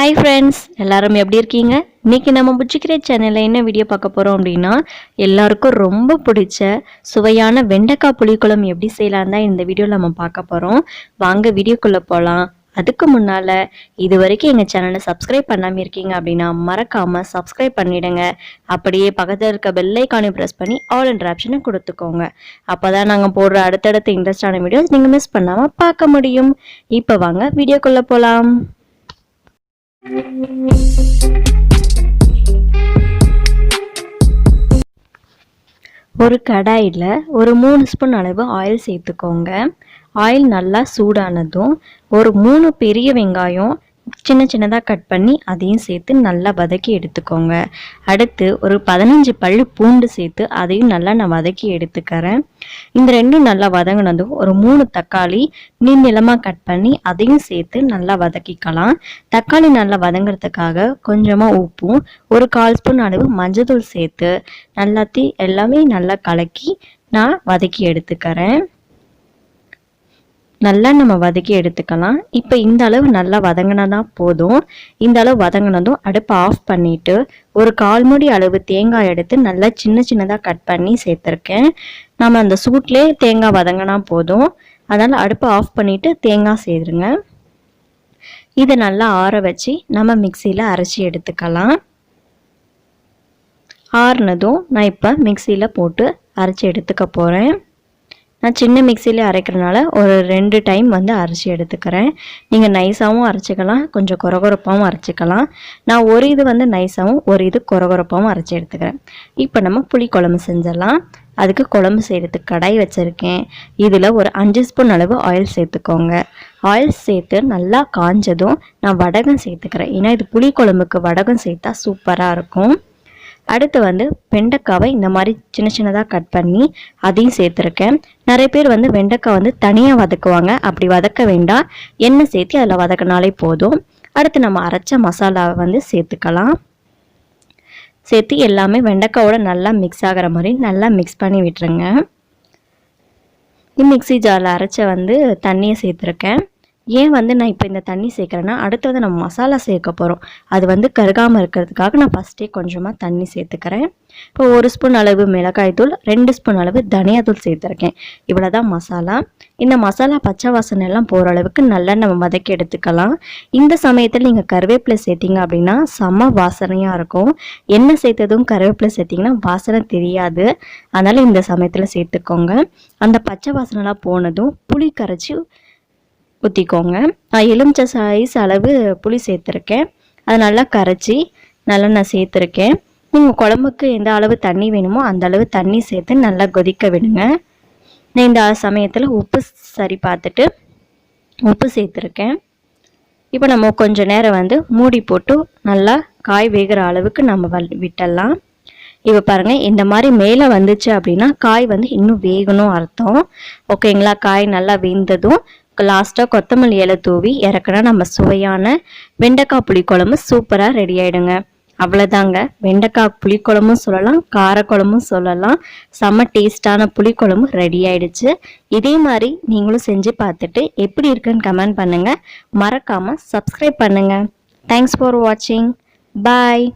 Hi friends, எல்லாரும் எப்படி இருக்கீங்க? இன்னைக்கு நம்ம Bujii Create சேனல்ல என்ன வீடியோ பார்க்க போறோம் அப்படினா எல்லாருக்கும் ரொம்ப பிடிச்ச சுவையான வெண்டைக்காய் புளிக்குழம்பு எப்படி செய்யலாம் தான் இந்த வீடியோல நம்ம பார்க்க போறோம். வாங்க வீடியோக்குள்ள போலாம். அதுக்கு முன்னால இதுவரைக்கும் எங்க சேனலை சப்ஸ்கிரைப் பண்ணாம இருக்கீங்க அப்படினா மறக்காம சப்ஸ்கிரைப் பண்ணிடுங்க. அப்படியே பக்கத்துல இருக்க பெல் ஐகானை பிரஸ் பண்ணி ஆல் என்ற ஆப்ஷனை கொடுத்துக்கோங்க. அப்பதான் நாங்க போடுற அடுத்தடுத்த இன்ட்ரெஸ்டான வீடியோஸ் நீங்க மிஸ் பண்ணாம பார்க்க முடியும். இப்போ வாங்க வீடியோக்குள்ள போலாம். ஒரு கடாயில் ஒரு 3 ஸ்பூன் அளவு ஆயில் சேர்த்துக்கோங்க. ஆயில் நல்லா சூடானதும் ஒரு 3 பெரிய வெங்காயம் சின்ன சின்னதாக கட் பண்ணி அதையும் சேர்த்து நல்லா வதக்கி எடுத்துக்கோங்க. அடுத்து ஒரு 15 பல்லு பூண்டு சேர்த்து அதையும் நல்லா நான் வதக்கி எடுத்துக்கிறேன். இந்த ரெண்டும் நல்லா வதங்கினதும் ஒரு 3 தக்காளி நீளமாக கட் பண்ணி அதையும் சேர்த்து நல்லா வதக்கிக்கலாம். தக்காளி நல்லா வதங்கிறதுக்காக கொஞ்சமாக உப்பும் ஒரு 1/4 ஸ்பூன் அளவு மஞ்சள் சேர்த்து எல்லாமே நல்லா கலக்கி நான் வதக்கி எடுத்துக்கிறேன். நல்லா நம்ம வதக்கி எடுத்துக்கலாம். இப்போ இந்த அளவு நல்லா வதங்கினதான் போதும். இந்த அளவு வதங்கினதும் அடுப்பை ஆஃப் பண்ணிட்டு ஒரு 1/4 மூடி அளவு தேங்காய் எடுத்து நல்லா சின்ன சின்னதாக கட் பண்ணி சேர்த்துருக்கேன். நம்ம அந்த சூட்லேயே தேங்காய் வதங்கினா போதும். அதனால் அடுப்பை ஆஃப் பண்ணிட்டு தேங்காய் சேர்த்துருங்க. இதை நல்லா ஆற வச்சு நம்ம மிக்சியில் அரைச்சி எடுத்துக்கலாம். ஆறுனதும் நான் இப்போ மிக்சியில் போட்டு அரைச்சி எடுத்துக்க போகிறேன். நான் சின்ன மிக்சியிலே அரைக்கிறதுனால ஒரு 2 டைம் அரைச்சி எடுத்துக்கிறேன். நீங்கள் நைஸாகவும் அரைச்சிக்கலாம், கொஞ்சம் கொரகொரப்பாகவும் அரைச்சிக்கலாம். நான் ஒரு இது நைஸாகவும் ஒரு இது கொரகொரப்பாகவும் அரைச்சி எடுத்துக்கிறேன். இப்போ நம்ம புளி குழம்பு செஞ்சிடலாம். அதுக்கு குழம்பு செய்கிறதுக்கு கடாய் வச்சுருக்கேன். இதில் ஒரு 5 ஸ்பூன் அளவு ஆயில் சேர்த்துக்கோங்க. ஆயில் சேர்த்து நல்லா காஞ்சதும் நான் வடகம் சேர்த்துக்கிறேன். ஏன்னா இது புளி குழம்புக்கு வடகம் சேர்த்தா சூப்பராக இருக்கும். அடுத்து வெண்டைக்காவை இந்த மாதிரி சின்ன சின்னதாக கட் பண்ணி அதையும் சேர்த்துருக்கேன். நிறைய பேர் வெண்டைக்காய் தனியாக வதக்குவாங்க. அப்படி வதக்க வேண்டாம், எண்ணெய் சேர்த்து அதில் வதக்கினாலே போதும். அடுத்து நம்ம அரைச்ச மசாலாவை சேர்த்துக்கலாம். சேர்த்து எல்லாமே வெண்டைக்காயோட நல்லா மிக்ஸ் ஆகிற மாதிரி நல்லா மிக்ஸ் பண்ணி விட்டுருங்க. மிக்ஸி ஜாரில் அரைச்ச தண்ணியை சேர்த்துருக்கேன். ஏன் நான் இப்போ இந்த தண்ணி சேர்க்குறேன்னா அடுத்து நம்ம மசாலா சேர்க்க போகிறோம். அது கருகாமல் இருக்கிறதுக்காக நான் ஃபஸ்ட்டே கொஞ்சமாக தண்ணி சேர்த்துக்கிறேன். இப்போ 1 ஸ்பூன் அளவு மிளகாய் தூள், 2 ஸ்பூன் அளவு தனியாத்தூள் சேர்த்துருக்கேன். இவ்வளோ தான் மசாலா. இந்த மசாலா பச்சை வாசனை எல்லாம் போகிற அளவுக்கு நல்லா நம்ம வதக்கி எடுத்துக்கலாம். இந்த சமயத்தில் நீங்கள் கருவேப்பிலை சேர்த்திங்க அப்படின்னா செம்ம வாசனையாக இருக்கும். எண்ணெய் சேர்த்ததும் கருவேப்பிலை சேர்த்திங்கன்னா வாசனை தெரியாது. அதனால் இந்த சமயத்தில் சேர்த்துக்கோங்க. அந்த பச்சை வாசனைலாம் போனதும் புளி கரைச்சி ஊற்றிக்கோங்க. நான் எலுமிச்சை சைஸ் அளவு புளி சேர்த்துருக்கேன். அது நல்லா கரைச்சி நல்லா நான் சேர்த்துருக்கேன். நீங்கள் குழம்புக்கு எந்த அளவு தண்ணி வேணுமோ அந்த அளவு தண்ணி சேர்த்து நல்லா கொதிக்க விடுங்க. நான் இந்த சமயத்தில் உப்பு சரி பார்த்துட்டு உப்பு சேர்த்துருக்கேன். இப்போ நம்ம கொஞ்சம் நேரம் மூடி போட்டு நல்லா காய் வேகிற அளவுக்கு நம்ம விட்டுடலாம். இப்போ பாருங்கள், இந்த மாதிரி மேலே வந்துச்சு அப்படின்னா காய் இன்னும் வேகணும் அர்த்தம். ஓகேங்களா? காய் நல்லா வெந்ததும் லாஸ்ட்டாக கொத்தமல்லி இலை தூவி இறக்குனா நம்ம சுவையான வெண்டைக்காய் புளிக்குழம்பு சூப்பராக ரெடி ஆகிடுங்க. அவ்வளோதாங்க. வெண்டைக்காய் புளிக்குழம்பும் சொல்லலாம், காரக்குழம்பும் சொல்லலாம். செம்ம டேஸ்டான புளிக்குழம்பு ரெடி ஆயிடுச்சு. இதே மாதிரி நீங்களும் செஞ்சு பார்த்துட்டு எப்படி இருக்குன்னு கமெண்ட் பண்ணுங்கள். மறக்காமல் சப்ஸ்கிரைப் பண்ணுங்கள். தேங்க்ஸ் ஃபார் வாட்சிங். பாய்.